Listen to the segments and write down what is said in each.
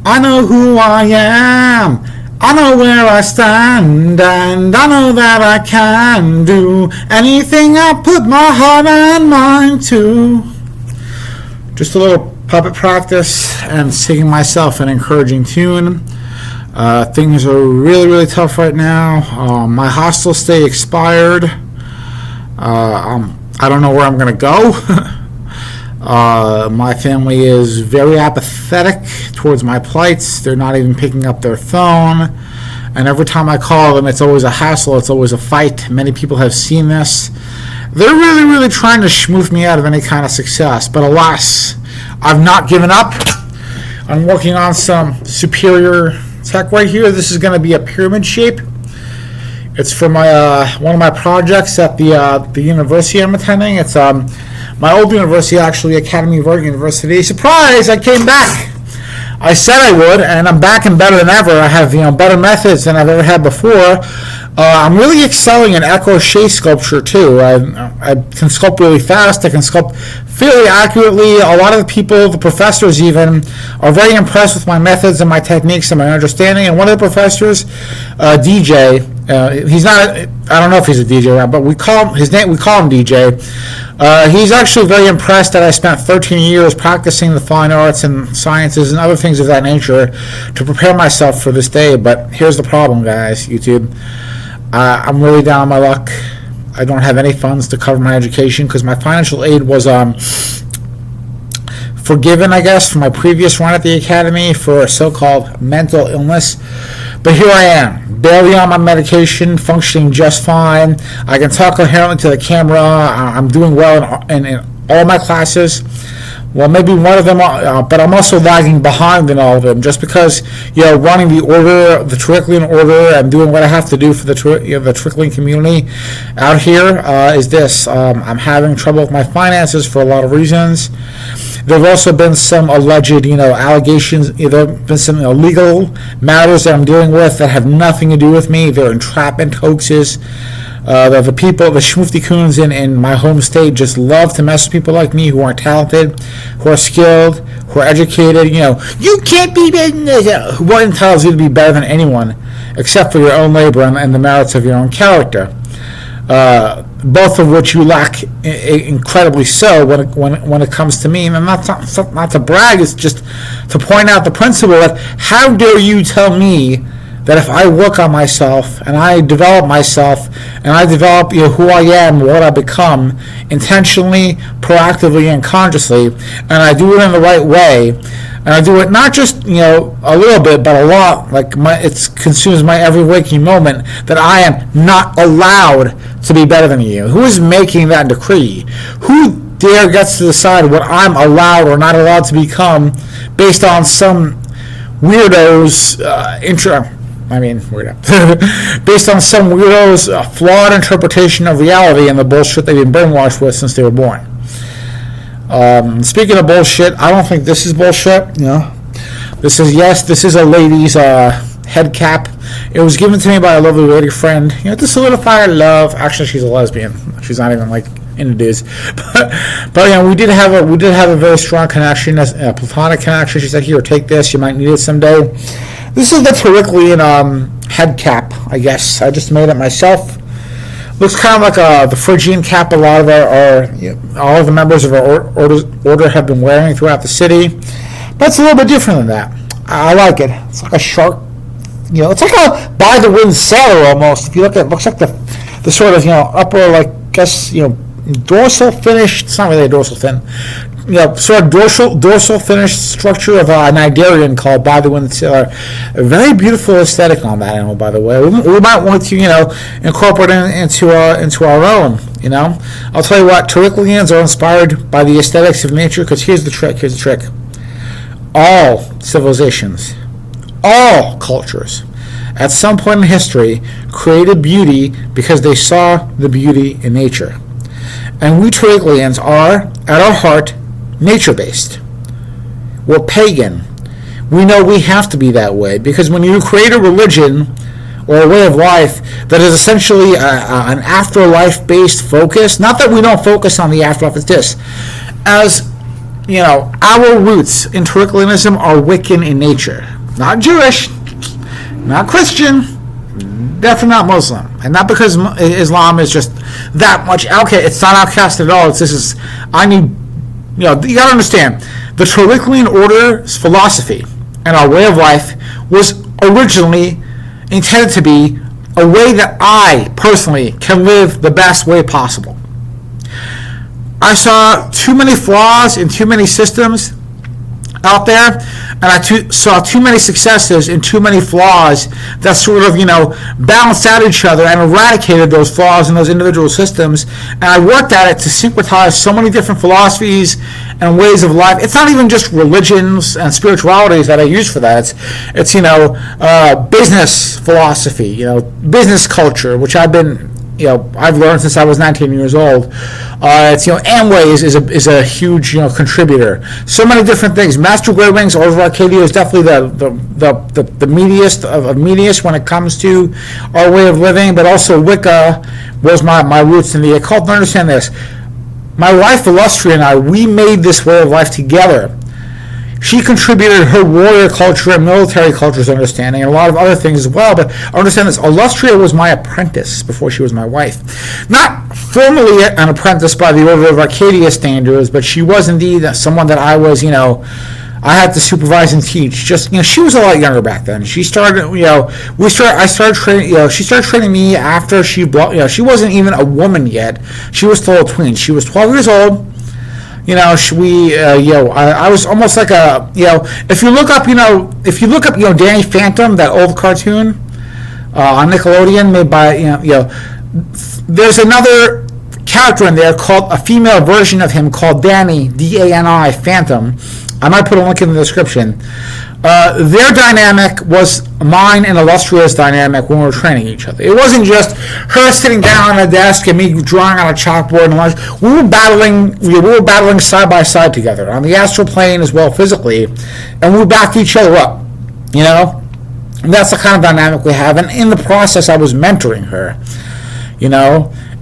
I know who I am. I know where I stand, and I know that I can do anything I put my heart and mind to. Just a little puppet practice and singing myself an encouraging tune. Things are really, really tough right now. My hostel stay expired. I don't know where I'm going to go. My family is very apathetic towards my plights. They're not even picking up their phone. And every time I call them, it's always a hassle. It's always a fight. Many people have seen this. They're really, really trying to schmooth me out of any kind of success. But alas, I've not given up. I'm working on some superior tech right here. This is going to be a pyramid shape. It's for my one of my projects at the university I'm attending. It's my old university, actually, Academy of Art University. Surprise! I came back. I said I would, and I'm back and better than ever. I have better methods than I've ever had before. I'm really excelling in écorché sculpture too. I can sculpt really fast. I can sculpt fairly accurately. A lot of the people, the professors even, are very impressed with my methods and my techniques and my understanding. And one of the professors, DJ, he's not. I don't know if he's a DJ, but we call him DJ. He's actually very impressed that I spent 13 years practicing the fine arts and sciences and other things of that nature to prepare myself for this day. But here's the problem, guys, YouTube. I'm really down on my luck. I don't have any funds to cover my education because my financial aid was forgiven, I guess, for my previous run at the academy for so-called mental illness. But here I am, barely on my medication, functioning just fine. I can talk coherently to the camera. I'm doing well in all my classes. Well, maybe one of them, but I'm also lagging behind in all of them, just because running the order, the Trickling order, and doing what I have to do for the Trickling community out here is this. I'm having trouble with my finances for a lot of reasons. There have also been some alleged, allegations. There have been some legal matters that I'm dealing with that have nothing to do with me. They're entrapment hoaxes. The people, the schmoofty-coons in my home state just love to mess with people like me who aren't talented, who are skilled, who are educated. You can't be better than this. What entitles you to be better than anyone except for your own labor and the merits of your own character? Both of which you lack incredibly so when it comes to me. And not to brag, it's just to point out the principle that how dare you tell me that if I work on myself and I develop myself and I develop who I am, what I become, intentionally, proactively, and consciously, and I do it in the right way, and I do it not just a little bit, but a lot, like it consumes my every waking moment, that I am not allowed to be better than you. Who is making that decree? Who dare gets to decide what I'm allowed or not allowed to become based on some weirdo's based on some weirdo's flawed interpretation of reality and the bullshit they've been brainwashed with since they were born. Speaking of bullshit, I don't think this is bullshit. This is a lady's head cap. It was given to me by a lovely lady friend. To solidify our love. Actually, she's a lesbian. She's not even into dudes. But we did have a very strong connection, a platonic connection. She said, "Here, take this. You might need it someday." This is the Turricklian head cap, I guess. I just made it myself. Looks kind of like the Phrygian cap a lot of all of the members of our order have been wearing throughout the city. But it's a little bit different than that. I like it. It's like a shark. It's like a by the wind sailor almost. If you look at it, looks like the sort of upper dorsal finish. It's not really a dorsal fin. Sort of dorsal finished structure of a Cnidarian called by the wind sailor. A very beautiful aesthetic on that animal, by the way. We might want to incorporate it into our own. I'll tell you what, Turricklians are inspired by the aesthetics of nature, because here's the trick. All civilizations, all cultures, at some point in history, created beauty because they saw the beauty in nature. And we Turricklians are, at our heart, nature-based. We're pagan. We know we have to be that way, because when you create a religion or a way of life that is essentially an afterlife-based focus, not that we don't focus on the afterlife, it's this. As our roots in Turricklianism are Wiccan in nature. not Jewish, not Christian, definitely not Muslim. And not because Islam is just that much outcast. It's not outcast at all. You gotta understand, the Torricellian order's philosophy and our way of life was originally intended to be a way that I personally can live the best way possible. I saw too many flaws in too many systems out there, and I saw too many successes and too many flaws that sort of, balanced out each other and eradicated those flaws in those individual systems. And I worked at it to syncretize so many different philosophies and ways of life. It's not even just religions and spiritualities that I use for that. It's business philosophy, business culture, which I've learned since I was 19 years old. Amway is a huge contributor. So many different things. Master Grey Wings, Order of Arcadia is definitely the meatiest of meatiest when it comes to our way of living. But also Wicca was my roots in the occult. Understand this: my wife Illustria and I, we made this way of life together. She contributed her warrior culture and military culture's understanding and a lot of other things as well. But understand this, Illustria was my apprentice before she was my wife. Not formally an apprentice by the Order of Arcadia standards, but she was indeed someone that I was, I had to supervise and teach. She was a lot younger back then. She started, I started training, she started training me after she wasn't even a woman yet. She was still a tween. She was 12 years old. I was almost like if you look up, Danny Phantom, that old cartoon on Nickelodeon made by, there's another character in there called a female version of him called Danny, D-A-N-I, Phantom. I might put a link in the description. Their dynamic was mine and Illustria's dynamic when we were training each other. It wasn't just her sitting down on a desk and me drawing on a chalkboard and lunch. We were battling side by side together on the astral plane as well physically, and we backed each other up. And that's the kind of dynamic we have. And in the process, I was mentoring her.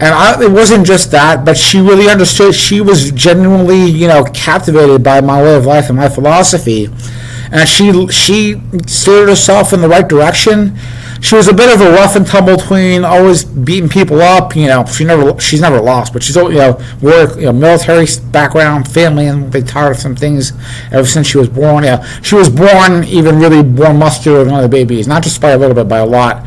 And it wasn't just that, but she really understood. She was genuinely, captivated by my way of life and my philosophy. And she steered herself in the right direction. She was a bit of a rough and tumble tween, always beating people up. She's never lost, but she's military background, family, and they taught her some things ever since she was born. She was born muscular than other babies, not just by a little bit, by a lot.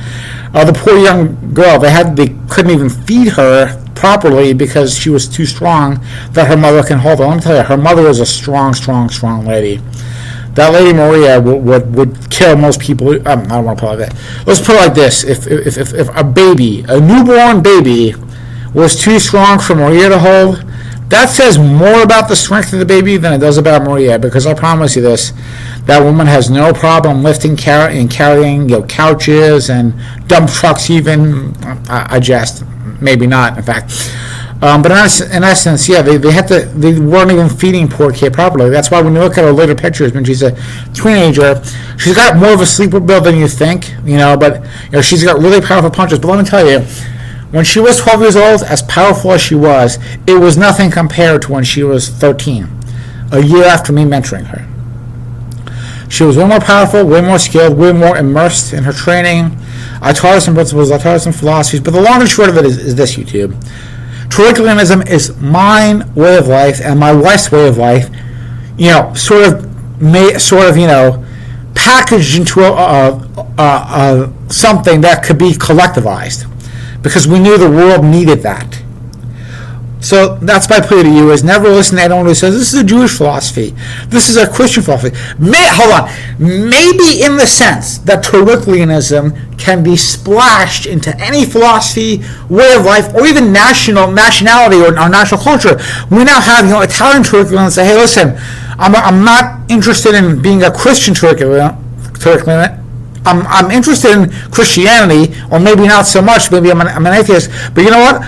The poor young girl, they couldn't even feed her properly because she was too strong that her mother can hold her. Let me tell you, her mother was a strong lady. That lady Maria would kill most people. I don't want to put it like that. Let's put it like this: if a newborn baby, was too strong for Maria to hold, that says more about the strength of the baby than it does about Maria. Because I promise you this, that woman has no problem lifting and carrying couches and dump trucks. Even I jest, maybe not. In fact. But in essence, they weren't even feeding poor Kate properly. That's why when you look at her later pictures, when she's a teenager, she's got more of a sleeper build than you think, but she's got really powerful punches. But let me tell you, when she was 12 years old, as powerful as she was, it was nothing compared to when she was 13, a year after me mentoring her. She was way more powerful, way more skilled, way more immersed in her training. I taught her some principles, I taught her some philosophies, but the long and short of it is this, YouTube. Torricellianism is my way of life and my wife's way of life, sort of packaged into something that could be collectivized, because we knew the world needed that. So that's my plea to you: is never listen to anyone who says this is a Jewish philosophy, this is a Christian philosophy. Maybe in the sense that Torricellianism can be splashed into any philosophy, way of life, or even nationality or national culture. We now have Italian Torricellians say, hey, listen, I'm not interested in being a Christian Torricellian. I'm interested in Christianity, or maybe not so much. Maybe I'm an atheist. But you know what?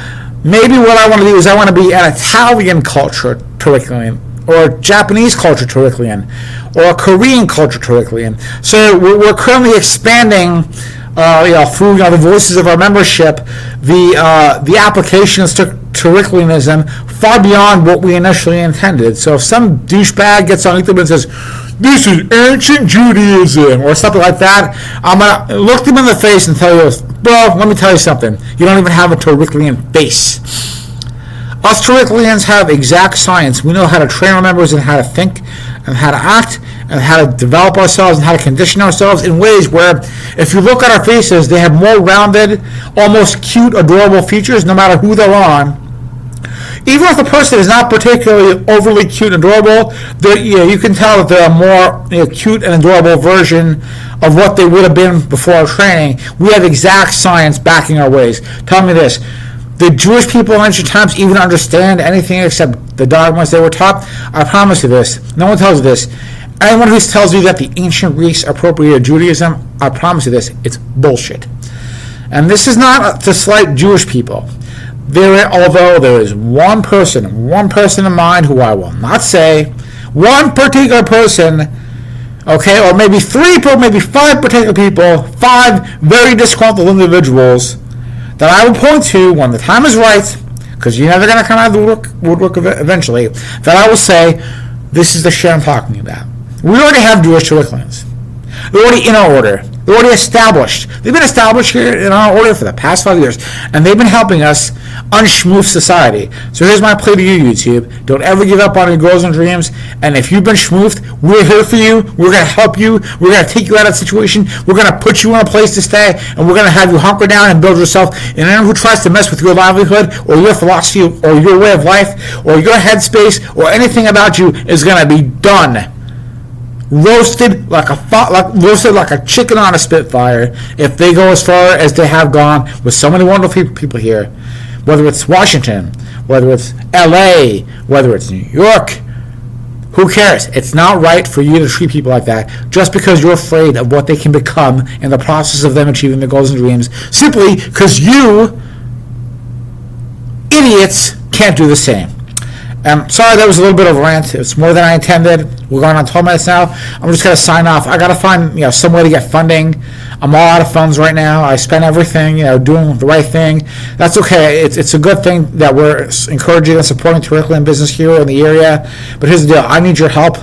Maybe what I want to do is I want to be an Italian culture Torricellian, or Japanese culture Torricellian, or a Korean culture Torricellian. So we're currently expanding, through the voices of our membership, the applications to Torricellianism far beyond what we initially intended. So if some douchebag gets on YouTube and says, this is ancient Judaism, or something like that, I'm going to look them in the face and tell you, bro, let me tell you something. You don't even have a Torricellian face. Us Torricellians have exact science. We know how to train our members and how to think and how to act and how to develop ourselves and how to condition ourselves in ways where if you look at our faces, they have more rounded, almost cute, adorable features no matter who they're on. Even if the person is not particularly overly cute and adorable, you can tell that they're a more cute and adorable version of what they would have been before our training. We have exact science backing our ways. Tell me this. Did Jewish people in ancient times even understand anything except the dogmas they were taught? I promise you this. No one tells you this. Anyone who tells you that the ancient Greeks appropriated Judaism, I promise you this, it's bullshit. And this is not to slight Jewish people. Although there is one person in mind who I will not say, one particular person, okay, or maybe three people, maybe five particular people, five very disgruntled individuals that I will point to when the time is right, because you're never going to come out of the woodwork eventually, that I will say, this is the shit I'm talking about. We already have Jewish Torricellians. They're already in our order. They're already established. They've been established here in our order for the past 5 years, and they've been helping us unschmoof society. So here's my plea to you, YouTube. Don't ever give up on your goals and dreams, and if you've been schmoofed, we're here for you. We're going to help you. We're going to take you out of the situation. We're going to put you in a place to stay, and we're going to have you hunker down and build yourself. And anyone who tries to mess with your livelihood or your philosophy or your way of life or your headspace or anything about you is going to be done. Roasted like a chicken on a spitfire if they go as far as they have gone with so many wonderful people here, whether it's Washington, whether it's LA, whether it's New York. Who cares? It's not right for you to treat people like that just because you're afraid of what they can become in the process of them achieving their goals and dreams, simply because you idiots can't do the same. Sorry, that was a little bit of a rant. It's more than I intended. We're going on 12 minutes now. I'm just going to sign off. I got to find some way to get funding. I'm all out of funds right now. I spent everything doing the right thing. That's okay. It's a good thing that we're encouraging and supporting Torricellian business here in the area. But here's the deal. I need your help.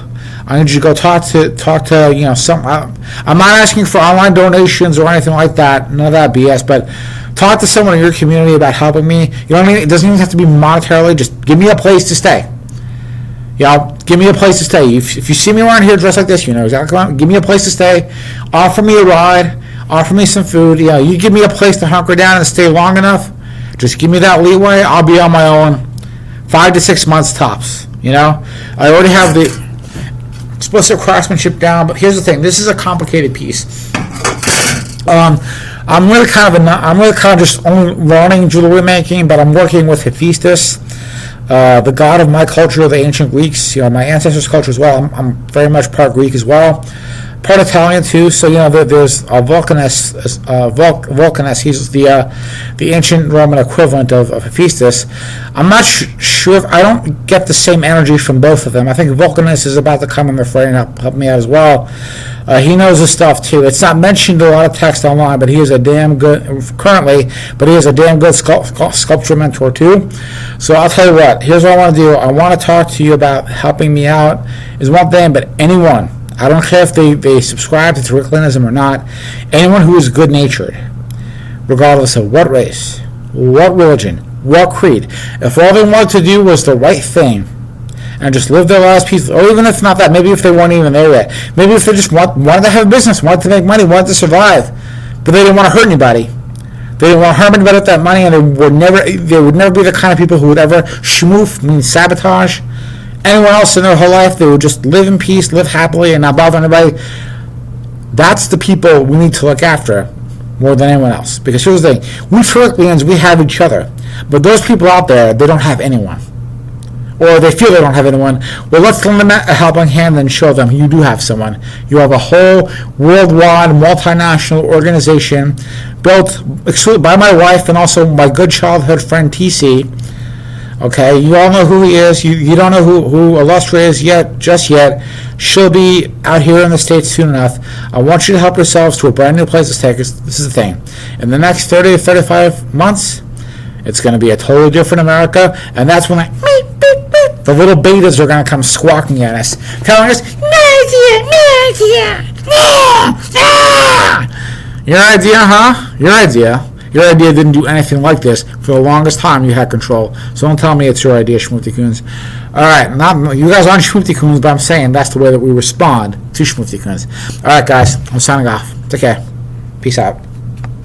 I need you to go talk to some. I'm not asking for online donations or anything like that. None of that BS. But talk to someone in your community about helping me. It doesn't even have to be monetarily. Just give me a place to stay. Give me a place to stay. If you see me around here dressed like this, you know exactly what. Give me a place to stay. Offer me a ride. Offer me some food. You give me a place to hunker down and stay long enough. Just give me that leeway. I'll be on my own. 5 to 6 months tops. I already have the explicit craftsmanship down. But here's the thing. This is a complicated piece. I'm really kind of just only learning jewelry making, but I'm working with Hephaestus, the god of my culture, the ancient Greeks, my ancestors' culture as well. I'm very much part Greek as well, part Italian too. So there's Vulcanus. Vulcanus, he's the ancient Roman equivalent of Hephaestus. I'm not sure if I don't get the same energy from both of them. I think Vulcanus is about to come in the fray and help me out as well. He knows his stuff too. It's not mentioned in a lot of text online, but he is a damn good sculpture mentor too. So I'll tell you what. Here's what I want to do. I want to talk to you about helping me out is one thing, but anyone. I don't care if they subscribe to Torricellianism or not. Anyone who is good-natured, regardless of what race, what religion, what creed, if all they wanted to do was the right thing and just live their lives peacefully, or even if not that, maybe if they weren't even there yet, maybe if they just wanted to have a business, wanted to make money, wanted to survive, but they didn't want to hurt anybody. They didn't want to harm anybody with that money, and they would never be the kind of people who would ever schmoof, mean sabotage anyone else in their whole life. They would just live in peace, live happily, and not bother anybody. That's the people we need to look after more than anyone else. Because here's the thing. We Torricellians, we have each other. But those people out there, they don't have anyone. Or they feel they don't have anyone. Well, let's lend them a helping hand and show them you do have someone. You have a whole worldwide, multinational organization built by my wife and also my good childhood friend TC. Okay, you all know who he is. You don't know who Illustra is just yet. She'll be out here in the States soon enough. I want you to help yourselves to a brand new place to stay, because this is the thing. In the next 30 to 35 months, it's going to be a totally different America, and that's when the little betas are going to come squawking at us, telling us, "My idea, your idea, huh? Your idea. Your idea didn't do anything like this. For the longest time, you had control. So don't tell me it's your idea, Schmoopty Coons." All right, you guys aren't Schmoopty Coons, but I'm saying that's the way that we respond to Schmoopty Coons. All right, guys, I'm signing off. Take care. Peace out.